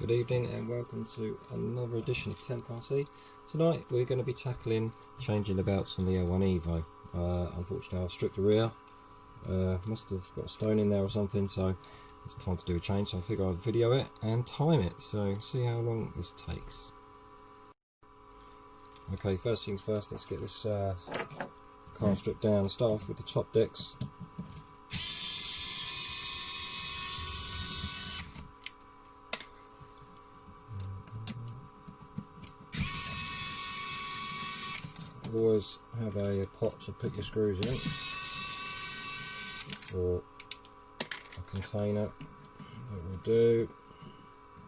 Good evening and welcome to another edition of 10RC. Tonight we're going to be tackling changing the belts on the L1evo. Unfortunately I've stripped the rear, must have got a stone in there or something, so it's time to do a change. So I figure I'll video it and time it, so see how long this takes. Okay, first things first, let's get this car stripped down. Start off with the top decks. Always have a pot to put your screws in, or a container, that will do,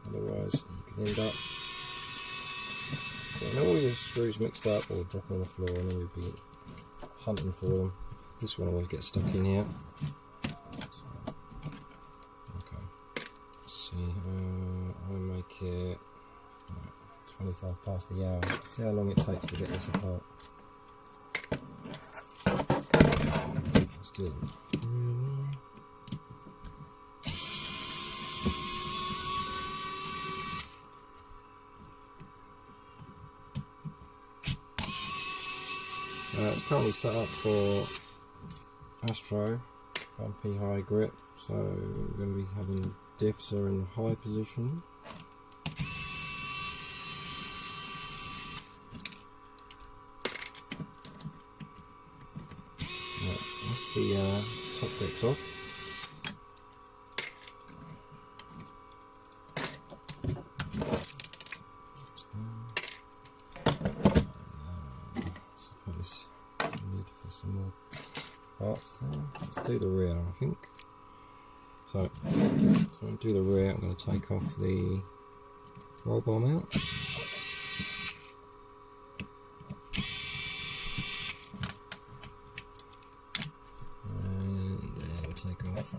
otherwise you can end up getting all your screws mixed up or dropping on the floor and then you'll be hunting for them. This one always gets stuck in here. Okay, let's see, I make it 25 past the hour. See how long it takes to get this apart. Let's do it. It's currently set up for Astro, bumpy high grip, so we're going to be having the diffs are in the high position. That's the top decks off. Suppose need for some more parts there. Let's do the rear, I think. So to do the rear, I'm going to take off the roll bar mount. Take off the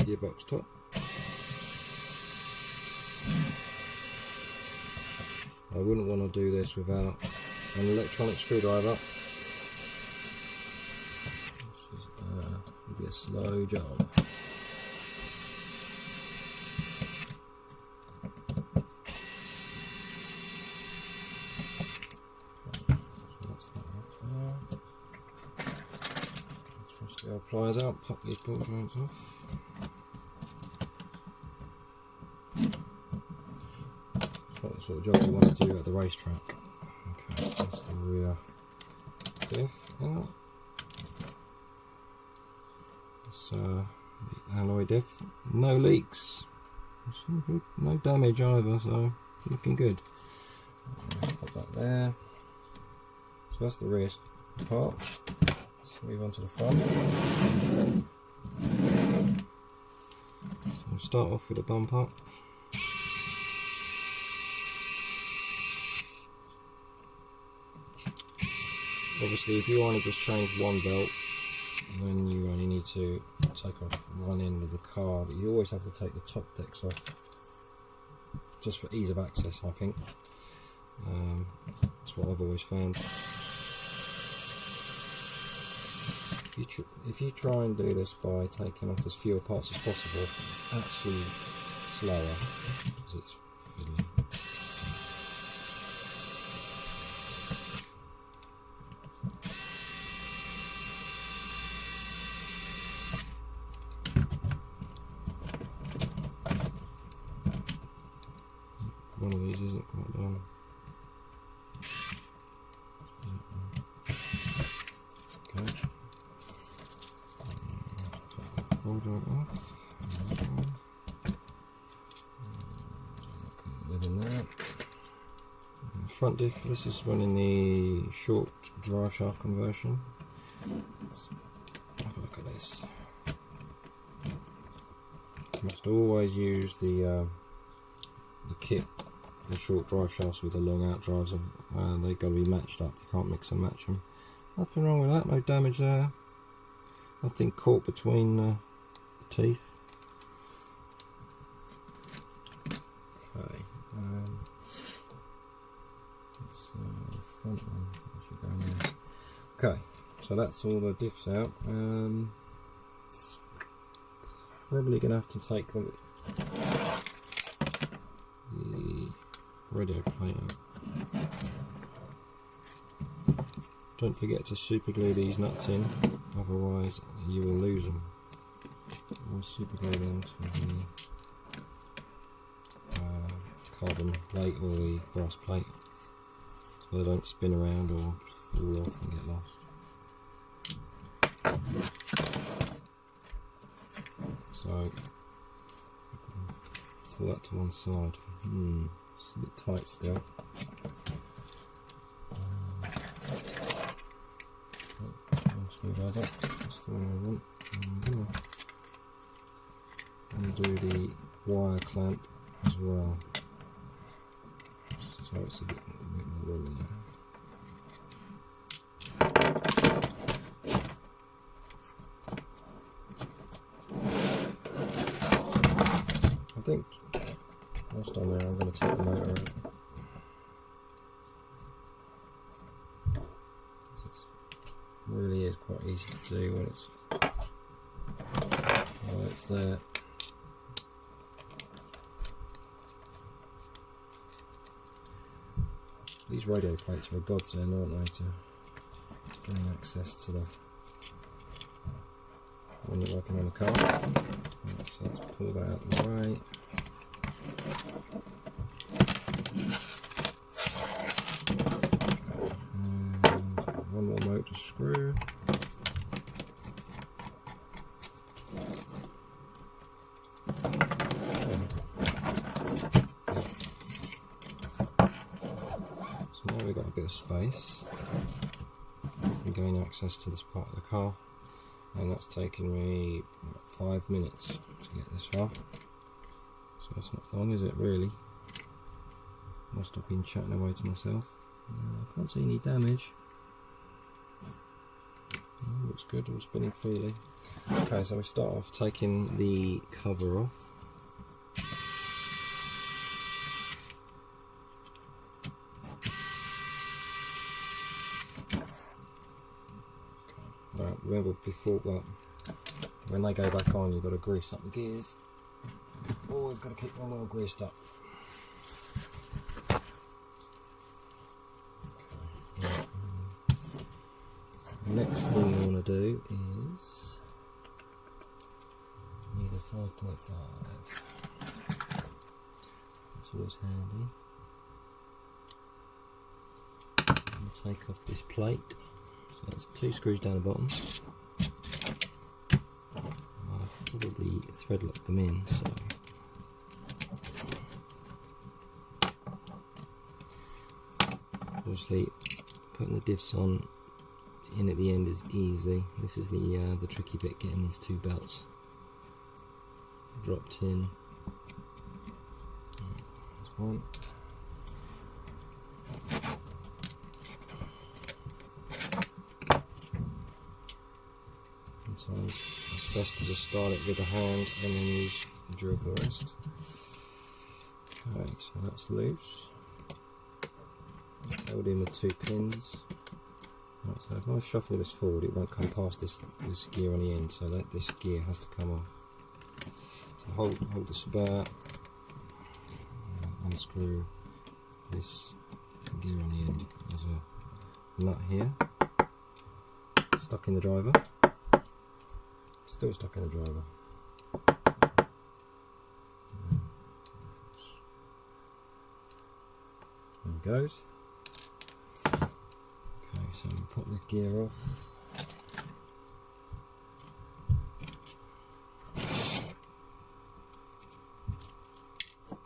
gearbox top. I wouldn't want to do this without an electronic screwdriver. This will be a slow job. The old pliers out, pop these ball joints off. It's not the sort of job you want to do at the racetrack. Okay, that's the rear diff out. It's the alloy diff. No leaks, no damage either, so it's looking good. Put that there. So that's the rear part. Let's move on to the front. So we'll start off with a bumper. Obviously if you want to just change one belt, then you only need to take off one end of the car, but you always have to take the top decks off, just for ease of access, I think. That's what I've always found. If you try and do this by taking off as few parts as possible, it's actually slower because it's fiddly. One of these isn't quite done. Okay. Roll joint off. Lid in there. Front diff, this is running the short drive shaft conversion. Let's have a look at this. You must always use the kit, the short drive shafts with the long out drives. They've got to be matched up, you can't mix and match them. Nothing wrong with that, no damage there. Nothing caught between the teeth. Okay, that's the front one. That should go in there. Okay, so that's all the diffs out. Probably going to have to take the radio plate out. Don't forget to super glue these nuts in, otherwise you will lose them. I'll super glue them to the carbon plate or the brass plate so they don't spin around or fall off and get lost. So pull that to one side. It's a bit tight still. That's the one I want. And do the wire clamp as well, so it's a bit more room in there. I think whilst I'm there, I'm going to take the motor out. It really is quite easy to do when it's there. These radio plates are a godsend, aren't they, to gain access to the when you're working on the car. Right, so let's pull that out of the way. And one more motor screw. So now we've got a bit of space. And gain access to this part of the car. And that's taken me 5 minutes to get this far, so it's not long, is it really? Must have been chatting away to myself. I can't see any damage. Looks good, all spinning freely. Okay, so we start off taking the cover off. Right, remember before, well, when they go back on, you've got to grease up the gears. Always got to keep them well greased up. Okay, right. The next thing you want to do is need a 5.5. That's always handy. And take off this plate. So that's 2 screws down the bottom. I'll probably thread lock them in, so obviously putting the diffs on in at the end is easy. This is the tricky bit, getting these 2 belts dropped in. There's one. Sometimes it's best to just start it with a hand and then use the drill for the rest. Okay, so that's loose. Held in with 2 pins. Right, so if I shuffle this forward, it won't come past this gear on the end, so that this gear has to come off. So hold the spur, unscrew this gear on the end. There's a nut here, stuck in the driver. Still stuck in the driver. There it goes. Okay, so we pop the gear off.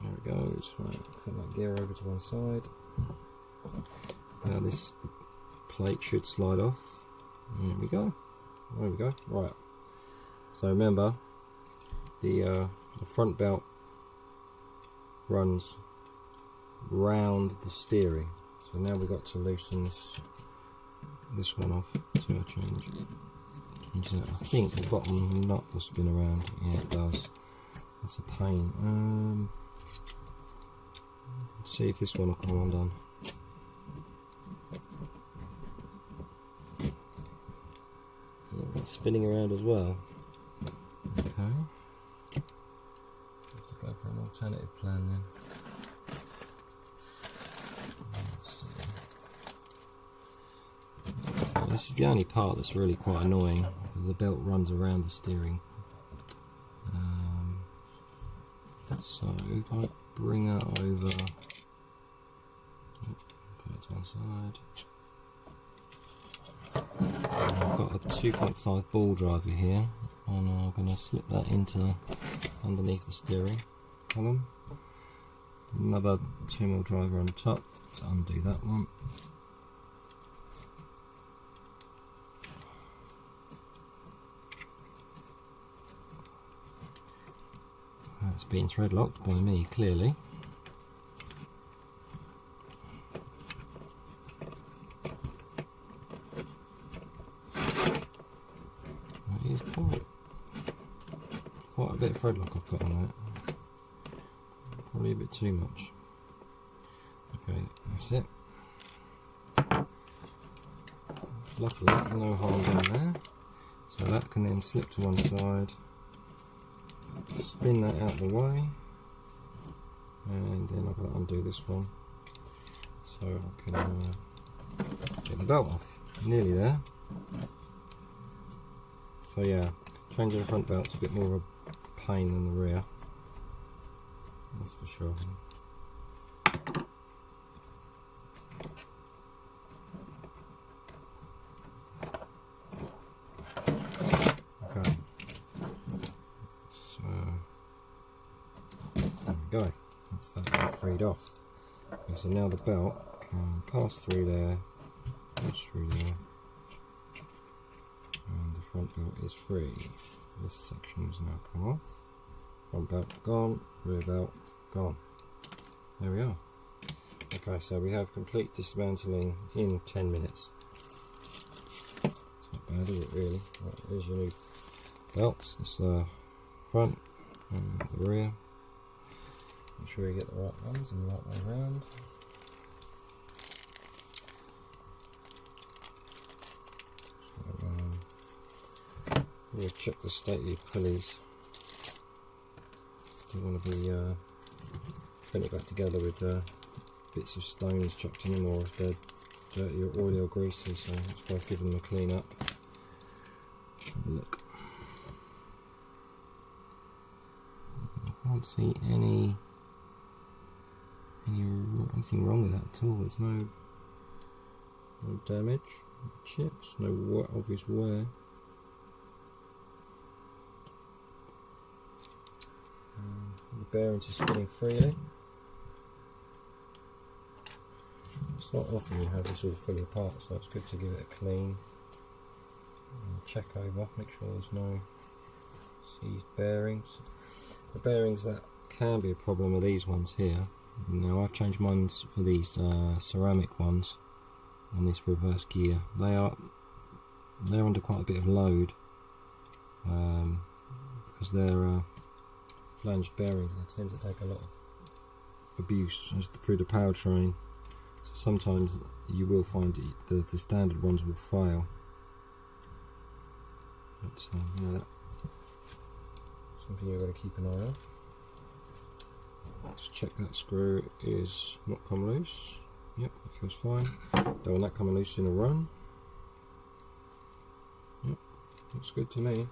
There it goes. Right, put that gear over to one side. Now this plate should slide off. There we go. There we go. Right. So remember, the front belt runs round the steering. So now we've got to loosen this one off to change that. I think the bottom nut will spin around. Yeah, it does. That's a pain. Let's see if this one will come undone. It's spinning around as well. Okay. Have to go for an alternative plan then. This is the only part that's really quite annoying, because the belt runs around the steering. So if I bring that over, put it to one side. I've got a 2.5 ball driver here, and I'm going to slip that into underneath the steering column. Another 2mm driver on top to undo that one. That's been thread locked by me, clearly. That is quite a bit of thread lock I've put on that. Probably a bit too much. Okay, that's it. Luckily, no harm down there. So that can then slip to one side. Spin that out of the way, and then I've got to undo this one so I can get the belt off. Nearly there. So yeah, changing the front belt's a bit more of a pain than the rear, that's for sure. Go. That's that freed off. Okay, so now the belt can pass through there, pass through there, and the front belt is free. This section has now come off. Front belt gone, rear belt gone. There we are. Okay, so we have complete dismantling in 10 minutes. It's not bad, is it really? Right, there's your new belts. It's the front and the rear. Make sure you get the right ones and the right way around. So, we'll check the state of your pulleys. Don't want to be putting it back together with bits of stones chucked in them, or if they're dirty or oily or greasy, so it's worth giving them a clean up. Have a look. I can't see anything wrong with that at all. There's no damage, no chips, no obvious wear. The bearings are spinning freely. It's not often you have this all fully apart, so it's good to give it a clean check over, make sure there's no seized bearings. The bearings that can be a problem are these ones here. Now I've changed mine for these ceramic ones on this reverse gear. They're under quite a bit of load because they're flanged bearings. They tend to take a lot of abuse through the powertrain. So sometimes you will find the standard ones will fail. But yeah, that's something you've got to keep an eye on. Just check that screw is not come loose. Yep, it feels fine. Don't want that coming loose in a run. Yep, looks good to me.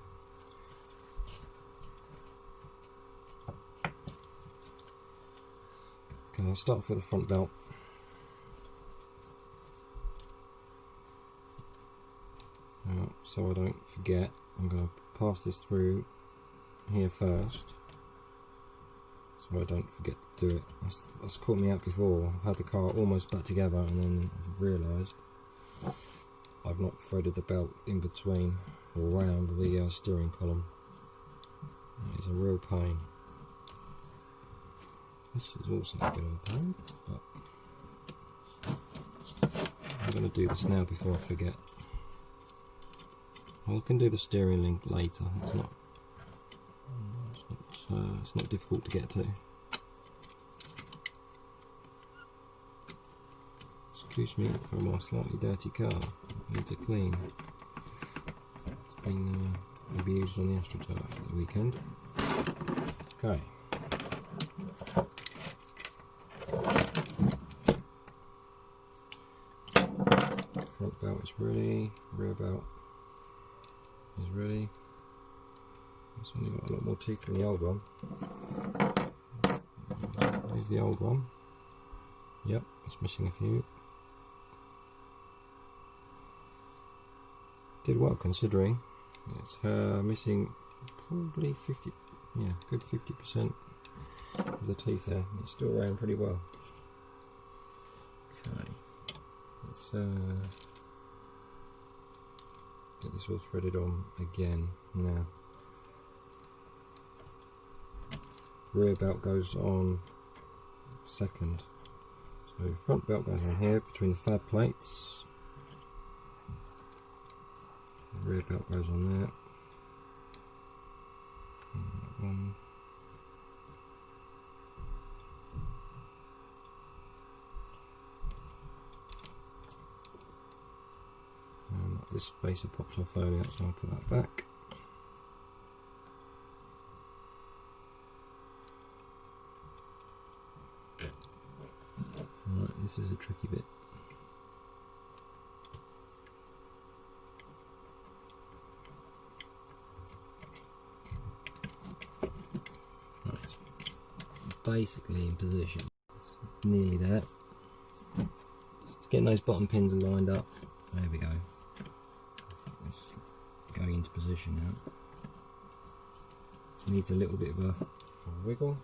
Okay, I'll start off with the front belt. So I don't forget, I'm going to pass this through here first, so I don't forget to do it. That's caught me out before. I've had the car almost back together and then I've realised I've not threaded the belt in between or around the steering column. It's a real pain. This is also a bit of a pain, but I'm going to do this now before I forget. I can do the steering link later. It's not difficult to get to. Excuse me for my slightly dirty car. I need to clean. It's been abused on the AstroTurf at the weekend. Okay. Front belt is ready, rear belt is ready. It's only got a lot more teeth than the old one. Here's the old one. Yep, it's missing a few. Did well considering. It's missing probably 50, yeah, good 50% of the teeth there. It's still around pretty well. Okay, let's get this all threaded on again now. Rear belt goes on second. So front belt goes on here between the fab plates. The rear belt goes on there. And that one. And this spacer popped off earlier, so I'll put that back. Right, this is a tricky bit. Right, it's basically in position. It's nearly there. Just getting those bottom pins lined up. There we go. It's going into position now. Needs a little bit of a wiggle.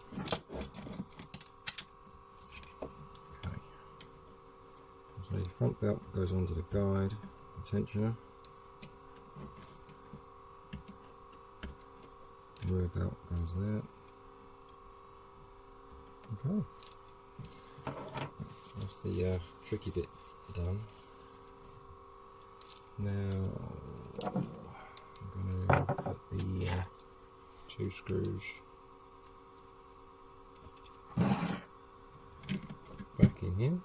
So the front belt goes onto the guide, the tensioner. The rear belt goes there. Okay. That's the tricky bit done. Now I'm going to put the 2 screws back in here.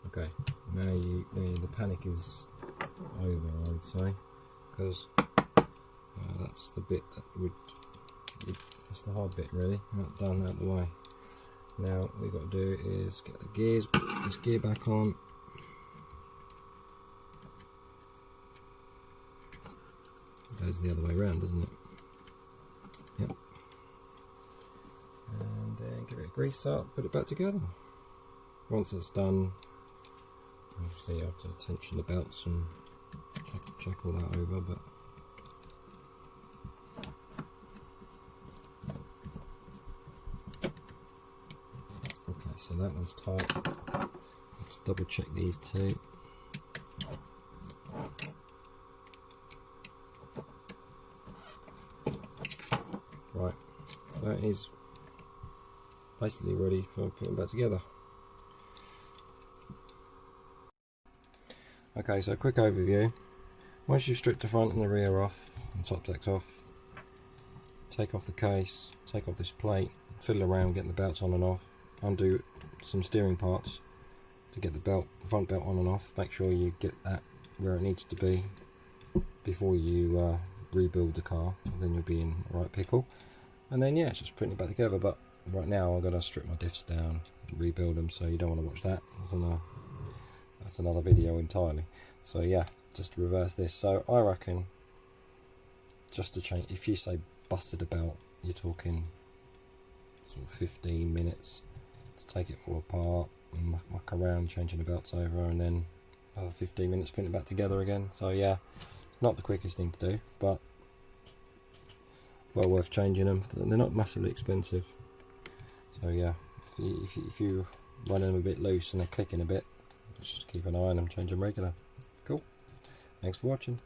Okay, now the panic is over, I would say, because that's the bit that that's the hard bit really, not done out of the way. Now what we've got to do is get the gears, put this gear back on. It goes the other way around, doesn't it? Yep. And then give it a grease up, put it back together. Once it's done, obviously you have to tension the belts and check all that over, but okay, so that one's tight. Let's double check these two. Right, that is basically ready for putting back together. Okay, so quick overview. Once you've stripped the front and the rear off, and top decks off, take off the case, take off this plate, fiddle around getting the belts on and off, undo some steering parts to get the front belt on and off. Make sure you get that where it needs to be before you rebuild the car, then you'll be in the right pickle. And then yeah, it's just putting it back together, but right now I'm going to strip my diffs down, rebuild them, so you don't want to watch that. That's another video entirely. So yeah, just reverse this. So I reckon, just to change, if you say busted a belt, you're talking sort of 15 minutes to take it all apart and muck around, changing the belts over, and then another 15 minutes putting it back together again. So yeah, it's not the quickest thing to do, but well worth changing them. They're not massively expensive. So yeah, if you run them a bit loose and they're clicking a bit, just keep an eye on them, change them regular. Cool. Thanks for watching.